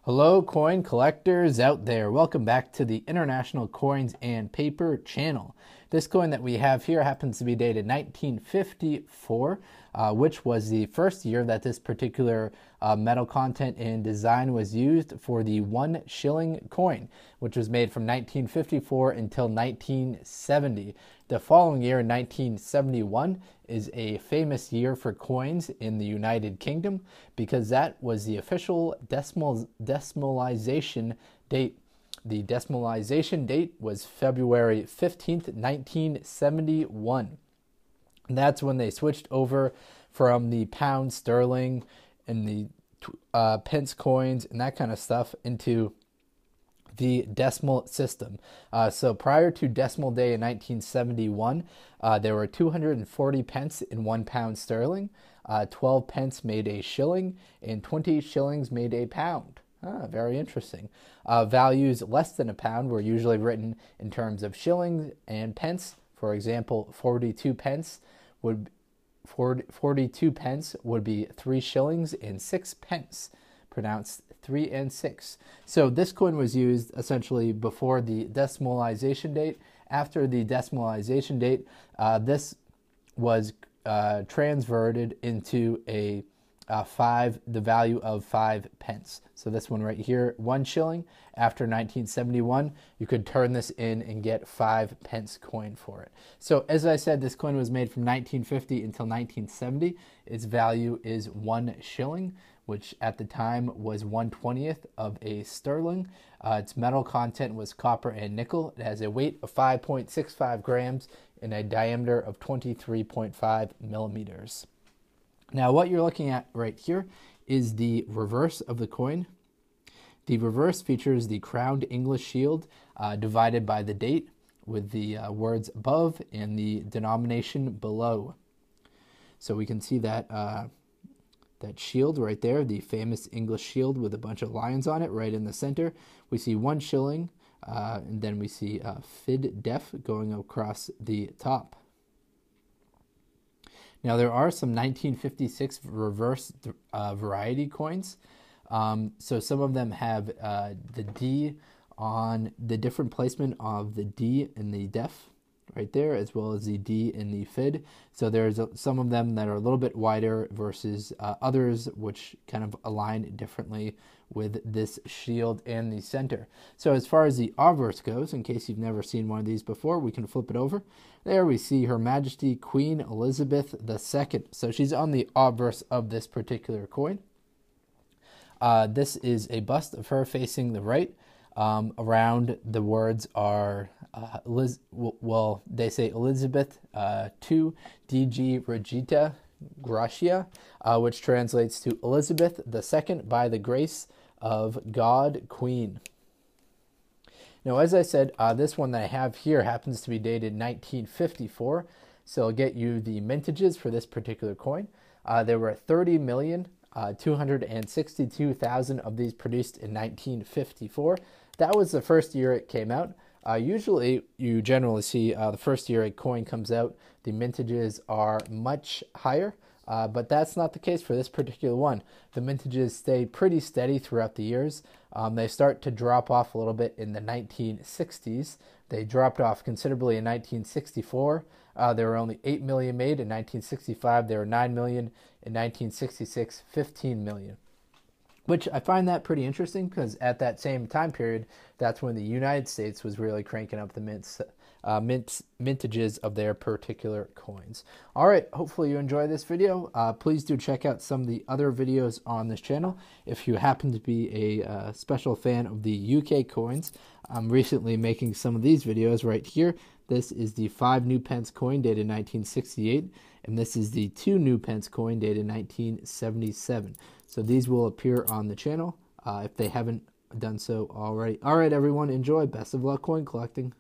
Hello coin collectors out there, welcome back to the International Coins and Paper channel. This coin that we have here happens to be dated 1954, which was the first year that this particular metal content and design was used for the 1 shilling coin, which was made from 1954 until 1970. The following year, 1971, is a famous year for coins in the United Kingdom because that was the official decimalization date. The decimalization date was February 15th, 1971. And that's when they switched over from the pound sterling and the pence coins and that kind of stuff into the decimal system. So prior to Decimal Day in 1971, there were 240 pence in 1 pound sterling, 12 pence made a shilling, and 20 shillings made a pound. Very interesting. Values less than a pound were usually written in terms of shillings and pence. For example, 42 pence would be 3 shillings and 6 pence, pronounced 3 and 6. So this coin was used essentially before the decimalization date. After the decimalization date, this was transverted into the value of 5 pence. So this one right here, 1 shilling. After 1971, you could turn this in and get 5 pence coin for it. So as I said, this coin was made from 1950 until 1970. Its value is 1 shilling, which at the time was 1/20th of a sterling. Its metal content was copper and nickel. It has a weight of 5.65 grams and a diameter of 23.5 millimeters. Now what you're looking at right here is the reverse of the coin. The reverse features the crowned English shield divided by the date with the words above and the denomination below. So we can see that that shield right there, the famous English shield with a bunch of lions on it right in the center. We see 1 shilling, and then we see fid def going across the top. Now there are some 1956 reverse variety coins. So some of them have the D on the different placement of the D in the def right there, as well as the D in the fid. So there's some of them that are a little bit wider versus others which kind of align differently with this shield in the center. So as far as the Obverse goes, in case you've never seen one of these before, we can flip it over. There we see Her Majesty Queen Elizabeth II. So she's on the Obverse of this particular coin. This is a bust of her facing the right. Around the words are, they say Elizabeth II DG Regita GRATIA, which translates to Elizabeth II by the grace of God Queen. Now, as I said, this one that I have here happens to be dated 1954, so I'll get you the mintages for this particular coin. There were 30,262,000 of these produced in 1954. That was the first year it came out. Usually, you generally see the first year a coin comes out, the mintages are much higher, but that's not the case for this particular one. The mintages stay pretty steady throughout the years. They start to drop off a little bit in the 1960s. They dropped off considerably in 1964. There were only 8 million made. In 1965, there were 9 million. In 1966, 15 million. Which I find that pretty interesting because at that same time period, that's when the United States was really cranking up the mintages of their particular coins. All right, hopefully you enjoy this video. Please do check out some of the other videos on this channel. If you happen to be a special fan of the UK coins, I'm recently making some of these videos right here. This is the 5 new pence coin dated 1968, and this is the 2 new pence coin dated 1977. So these will appear on the channel if they haven't done so already. All right, everyone, enjoy. Best of luck coin collecting.